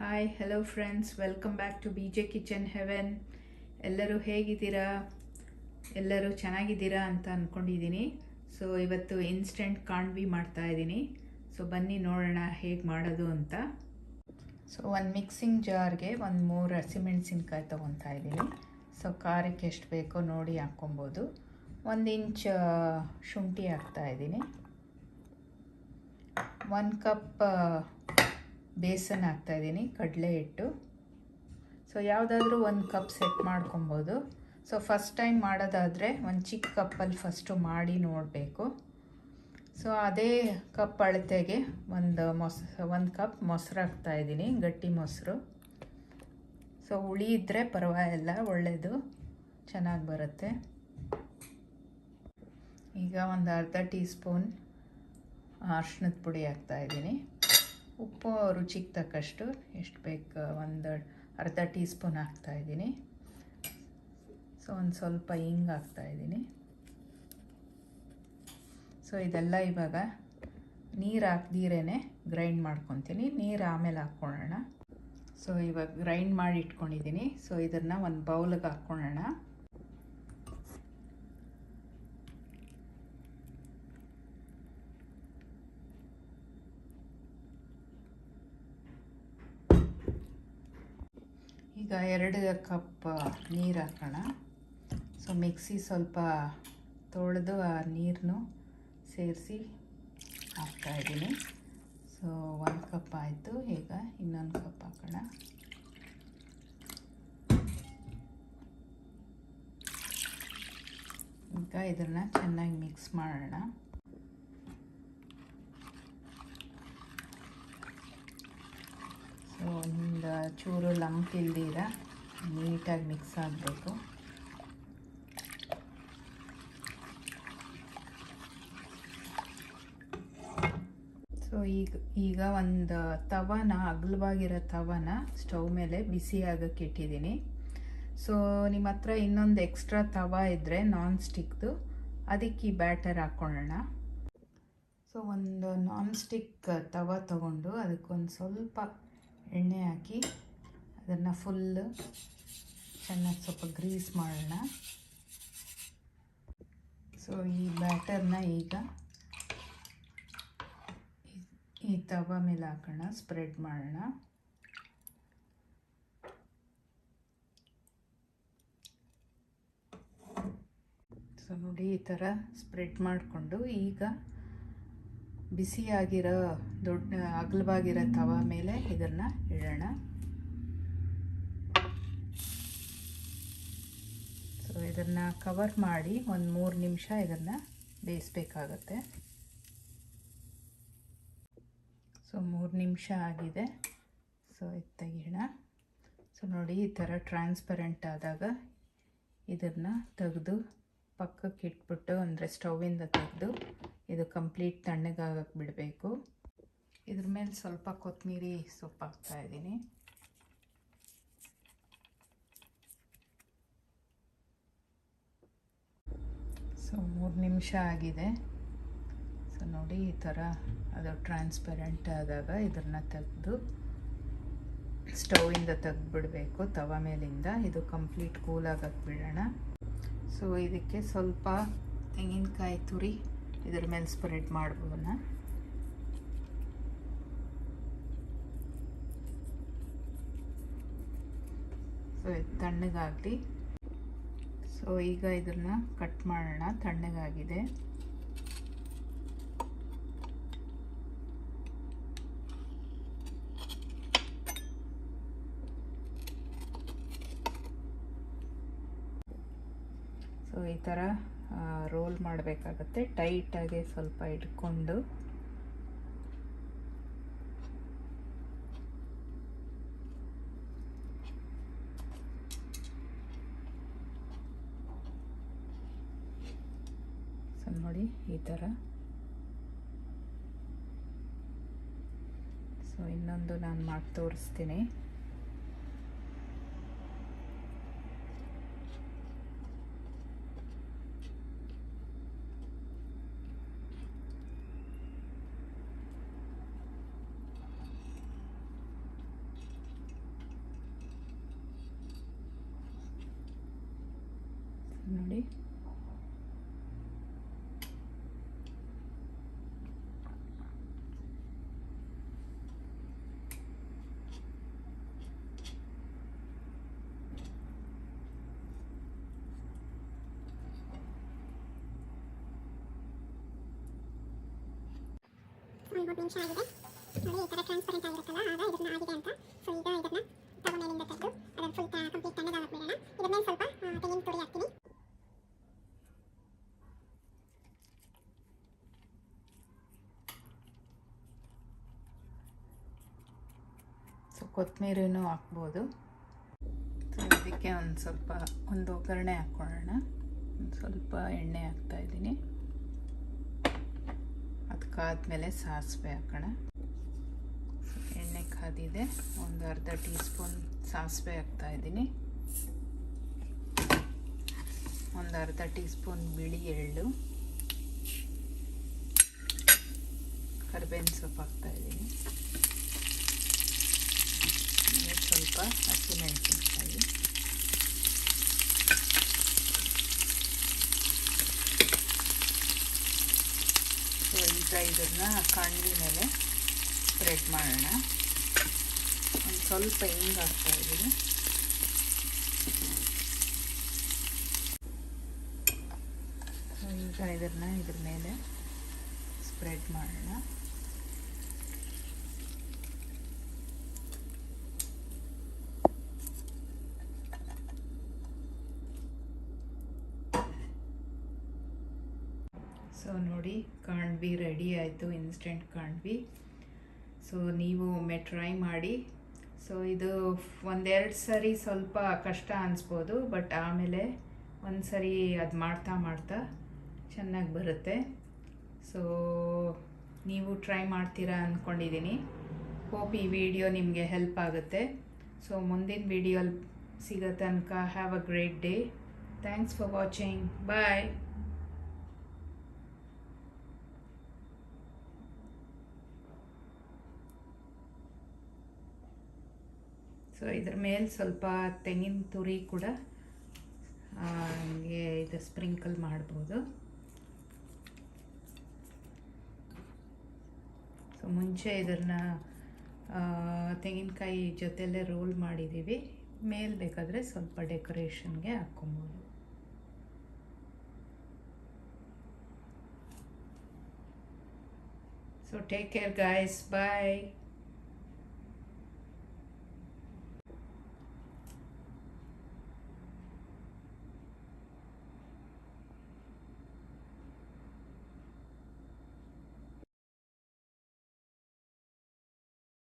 Hi hello friends, welcome back to B J kitchen heaven. ಎಲ್ಲರೂ ಹೇಗಿದ್ದೀರಾ? ಎಲ್ಲರೂ ಚೆನ್ನಾಗಿದ್ದೀರಾ ಅಂತ ಅಂದ್ಕೊಂಡಿದ್ದೀನಿ. ಸೊ ಇವತ್ತು ಇನ್ಸ್ಟೆಂಟ್ ಕಾಂಡ್ವಿ ಮಾಡ್ತಾಯಿದ್ದೀನಿ. ಸೊ ಬನ್ನಿ ನೋಡೋಣ ಹೇಗೆ ಮಾಡೋದು ಅಂತ. ಸೊ ಒಂದು ಮಿಕ್ಸಿಂಗ್ ಜಾರ್ಗೆ ಒಂದು 3 ಹಸಿಮೆಣಸಿನ್ಕಾಯಿ ತೊಗೊತಾ ಇದ್ದೀನಿ. ಸೊ ಖಾರಕ್ಕೆ ಎಷ್ಟು ಬೇಕೋ ನೋಡಿ ಹಾಕ್ಕೊಬೋದು. 1 ಇಂಚ್ ಶುಂಠಿ ಹಾಕ್ತಾಯಿದ್ದೀನಿ. 1 ಕಪ್ ಬೇಸನ್ ಹಾಕ್ತಾಯಿದ್ದೀನಿ, ಕಡಲೆ ಹಿಟ್ಟು. ಸೊ ಯಾವುದಾದ್ರೂ 1 ಕಪ್ ಸೆಟ್ ಮಾಡ್ಕೊಬೋದು. ಸೊ ಫಸ್ಟ್ ಟೈಮ್ ಮಾಡೋದಾದರೆ ಒಂದು ಚಿಕ್ಕ ಕಪ್ಪಲ್ಲಿ ಫಸ್ಟು ಮಾಡಿ ನೋಡಬೇಕು. ಸೊ ಅದೇ ಕಪ್ ಅಳತೆಗೆ ಒಂದು ಕಪ್ ಮೊಸರು ಹಾಕ್ತಾಯಿದ್ದೀನಿ, ಗಟ್ಟಿ ಮೊಸರು. ಸೊ ಹುಳಿ ಇದ್ದರೆ ಪರವಾಗಿಲ್ಲ, ಒಳ್ಳೆಯದು, ಚೆನ್ನಾಗಿ ಬರುತ್ತೆ. ಈಗ ಒಂದು ಅರ್ಧ ಟೀ ಸ್ಪೂನ್ ಅರಿಶಿಣದ ಪುಡಿ ಹಾಕ್ತಾಯಿದ್ದೀನಿ. ಉಪ್ಪು ರುಚಿಗೆ ತಕ್ಕಷ್ಟು ಎಷ್ಟು ಬೇಕು, ಒಂದು ಅರ್ಧ ಟೀ ಸ್ಪೂನ್ ಹಾಕ್ತಾಯಿದ್ದೀನಿ. ಸೊ ಒಂದು ಸ್ವಲ್ಪ ಹಿಂಗೆ ಹಾಕ್ತಾಯಿದ್ದೀನಿ. ಸೊ ಇದೆಲ್ಲ ಇವಾಗ ನೀರು ಹಾಕ್ದಿರೇ ಗ್ರೈಂಡ್ ಮಾಡ್ಕೊತೀನಿ. ನೀರು ಆಮೇಲೆ ಹಾಕ್ಕೊಳ್ಳೋಣ. ಸೊ ಇವಾಗ ಗ್ರೈಂಡ್ ಮಾಡಿ ಇಟ್ಕೊಂಡಿದ್ದೀನಿ. ಸೊ ಇದನ್ನು ಒಂದು ಬೌಲ್ಗೆ ಹಾಕ್ಕೊಳ್ಳೋಣ. ಈಗ 2 ಕಪ್ ನೀರು ಹಾಕೋಣ. ಸೊ ಮಿಕ್ಸಿ ಸ್ವಲ್ಪ ತೊಳೆದು ಆ ನೀರನ್ನು ಸೇರಿಸಿ ಹಾಕ್ತಾಯಿದ್ದೀನಿ. ಸೊ 1 ಕಪ್ ಆಯಿತು. ಈಗ ಇನ್ನೊಂದು ಕಪ್ ಹಾಕೋಣ. ಈಗ ಇದನ್ನು ಚೆನ್ನಾಗಿ ಮಿಕ್ಸ್ ಮಾಡೋಣ. ಸೊ ಒಂದು ಚೂರು ಲಂಪ್ ಇಲ್ದಿರ ನೀಟಾಗಿ ಮಿಕ್ಸ್ ಆಗಬೇಕು. ಸೊ ಈಗ ಒಂದು ಅಗಲವಾಗಿರೋ ತವನ ಸ್ಟವ್ ಮೇಲೆ ಬಿಸಿ ಆಗೋಕ್ಕೆ ಇಟ್ಟಿದ್ದೀನಿ. ಸೊ ನಿಮ್ಮ ಹತ್ರ ಇನ್ನೊಂದು ಎಕ್ಸ್ಟ್ರಾ ತವ ಇದ್ದರೆ ನಾನ್ ಸ್ಟಿಕ್ದು, ಅದಕ್ಕೆ ಈ ಬ್ಯಾಟರ್ ಹಾಕ್ಕೊಳ್ಳೋಣ. ಸೊ ಒಂದು ನಾನ್ ಸ್ಟಿಕ್ ತವ ತಗೊಂಡು ಅದಕ್ಕೊಂದು ಸ್ವಲ್ಪ ಎಣ್ಣೆ ಹಾಕಿ ಅದನ್ನು ಫುಲ್ಲು ಚೆನ್ನಾಗಿ ಸ್ವಲ್ಪ ಗ್ರೀಸ್ ಮಾಡೋಣ. ಸೊ ಈ ಬ್ಯಾಟರ್ನ ಈಗ ಈ ತವ ಮೇಲೆ ಹಾಕೋಣ, ಸ್ಪ್ರೆಡ್ ಮಾಡೋಣ. ಸೊ ನೋಡಿ, ಈ ಥರ ಸ್ಪ್ರೆಡ್ ಮಾಡಿಕೊಂಡು ಈಗ ಬಿಸಿಯಾಗಿರೋ ಅಗಲವಾಗಿರೋ ತವ ಮೇಲೆ ಇದನ್ನು ಇಡೋಣ. ಸೊ ಇದನ್ನು ಕವರ್ ಮಾಡಿ ಒಂದು 3 ನಿಮಿಷ ಇದನ್ನು ಬೇಯಿಸ್ಬೇಕಾಗತ್ತೆ. ಸೊ 3 ನಿಮಿಷ ಆಗಿದೆ. ಸೊ ಇದು ತೆಗಿಯೋಣ. ಸೊ ನೋಡಿ, ಈ ಥರ ಟ್ರಾನ್ಸ್ಪರೆಂಟ್ ಆದಾಗ ಇದನ್ನು ತೆಗೆದು ಪಕ್ಕಕ್ಕೆ ಇಟ್ಬಿಟ್ಟು, ಅಂದರೆ ಸ್ಟವ್ವಿಂದ ತೆಗೆದು ಇದು ಕಂಪ್ಲೀಟ್ ತಣ್ಣಗಾಗಕ್ಕೆ ಬಿಡಬೇಕು. ಇದ್ರ ಮೇಲೆ ಸ್ವಲ್ಪ ಕೊತ್ತಂಬರಿ ಸೊಪ್ಪು ಹಾಕ್ತಾಯಿದ್ದೀನಿ. ಸೊ 3 ನಿಮಿಷ ಆಗಿದೆ. ಸೊ ನೋಡಿ, ಈ ಥರ ಅದು ಟ್ರಾನ್ಸ್ಪರೆಂಟ್ ಆದಾಗ ಇದನ್ನು ತೆಗೆದು ಸ್ಟವ್ವಿಂದ ತೆಗೆದುಬಿಡಬೇಕು, ತವ ಮೇಲಿಂದ. ಇದು ಕಂಪ್ಲೀಟ್ ಕೂಲ್ ಆಗಕ್ಕೆ ಬಿಡೋಣ. ಸೊ ಇದಕ್ಕೆ ಸ್ವಲ್ಪ ತೆಂಗಿನಕಾಯಿ ತುರಿ ಇದ್ರ ಮೇಲೆ ಸ್ಪ್ರೆಡ್ ಮಾಡ್ಬೋಣ. ಸೊ ಇದು ತಣ್ಣಗಾಗಲಿ. ಸೊ ಈಗ ಇದನ್ನು ಕಟ್ ಮಾಡೋಣ. ತಣ್ಣಗಾಗಿದೆ. ಸೊ ಈ ಥರ ರೋಲ್ ಮಾಡಬೇಕಾಗತ್ತೆ, ಟೈಟಾಗಿ ಸ್ವಲ್ಪ ಇಟ್ಕೊಂಡು. ಸೊ ನೋಡಿ, ಈ ಥರ. ಸೊ ಇನ್ನೊಂದು ನಾನು ಮಾಡಿ ತೋರಿಸ್ತೀನಿ. ನಿಮಿಷ ಆಗಿದೆ ನೋಡಿ. ಈ ಥರ ಟ್ರಾನ್ಸ್ಪರೆಂಟ್ ಆಗಿರುತ್ತಲ್ಲ ಆಗ ಇದನ್ನ ಆಗಿದೆ ಅಂತ. ಸೊ ಈಗ ಇದನ್ನ ತವ ಮೇಲಿಂದ ತೆಗೆದು ಅದನ್ನು ಫುಲ್ ಕಂಪ್ಲೀಟ್ ತಣ್ಣಗಾಗಕ್ಕೆ ಬಿಡೋಣ. ಇದ್ರ ಮೇಲೆ ಸ್ವಲ್ಪ ತೆಂಗಿನ ತುರಿ ಹಾಕ್ತೀನಿ. ಸೊ ಕೊತ್ತಂಬರಿನೂ ಹಾಕ್ಬೋದು. ಸೊ ಇದಕ್ಕೆ ಒಂದು ಒಗ್ಗರಣೆ ಹಾಕ್ಕೊಳ್ಳೋಣ. ಒಂದು ಸ್ವಲ್ಪ ಎಣ್ಣೆ ಹಾಕ್ತಾಯಿದ್ದೀನಿ. ಅದು ಕಾದ್ಮೇಲೆ ಸಾಸಿವೆ ಹಾಕೋಣ. ಎಣ್ಣೆ ಕಾದಿದೆ, ಒಂದು ಅರ್ಧ ಟೀ ಸ್ಪೂನ್ ಸಾಸಿವೆ ಹಾಕ್ತಾಯಿದ್ದೀನಿ. ಒಂದು ಅರ್ಧ ಟೀ ಸ್ಪೂನ್ ಬಿಳಿ ಎಳ್ಳು, ಕರಿಬೇವಿನ ಸೊಪ್ಪು ಹಾಕ್ತಾಯಿದ್ದೀನಿ. ಸ್ವಲ್ಪ ಹಸಿಮೆಣಸಿನ್ಕಾಯಿ, ಸೊ ಈಗ ಇದನ್ನು ಕಾಂಡ್ವಿ ಮೇಲೆ ಸ್ಪ್ರೆಡ್ ಮಾಡೋಣ. ಒಂದು ಸ್ವಲ್ಪ ಹಿಂಗೆ ಹಾಕ್ತಾಯಿದ್ದೀನಿ. ಈಗ ಇದನ್ನು ಇದ್ರ ಮೇಲೆ ಸ್ಪ್ರೆಡ್ ಮಾಡೋಣ. ಸೊ ನೋಡಿ, ಕಾಂಡ್ವಿ ರೆಡಿ ಆಯಿತು, ಇನ್ಸ್ಟೆಂಟ್ ಕಾಂಡ್ವಿ. ಸೊ ನೀವು ಒಮ್ಮೆ ಟ್ರೈ ಮಾಡಿ. ಸೊ ಇದು ಒಂದೆರಡು ಸರಿ ಸ್ವಲ್ಪ ಕಷ್ಟ ಅನಿಸ್ಬೋದು, ಬಟ್ ಆಮೇಲೆ ಒಂದು ಸರಿ ಅದು ಮಾಡ್ತಾ ಮಾಡ್ತಾ ಚೆನ್ನಾಗಿ ಬರುತ್ತೆ. ಸೊ ನೀವು ಟ್ರೈ ಮಾಡ್ತೀರಾ ಅಂದ್ಕೊಂಡಿದ್ದೀನಿ. ಹೋಪ್ ಈ ವಿಡಿಯೋ ನಿಮಗೆ ಹೆಲ್ಪ್ ಆಗುತ್ತೆ. ಸೊ ಮುಂದಿನ ವಿಡಿಯೋಲಿ ಸಿಗೋ ತನಕ have a great day. Thanks for watching. Bye. So ಇದ್ರ ಮೇಲೆ ಸ್ವಲ್ಪ ತೆಂಗಿನ ತುರಿ ಕೂಡ ಹಂಗೆ ಇದು ಸ್ಪ್ರಿಂಕಲ್ ಮಾಡ್ಬೋದು. ಸೊ ಮುಂಚೆ ಇದನ್ನು ತೆಂಗಿನಕಾಯಿ ಜೊತೆಲೇ ರೋಲ್ ಮಾಡಿದ್ದೀವಿ. ಮೇಲೆ ಬೇಕಾದರೆ ಸ್ವಲ್ಪ ಡೆಕೋರೇಷನ್ಗೆ ಹಾಕ್ಕೊಬೋದು. So take care guys. ಬಾಯ್.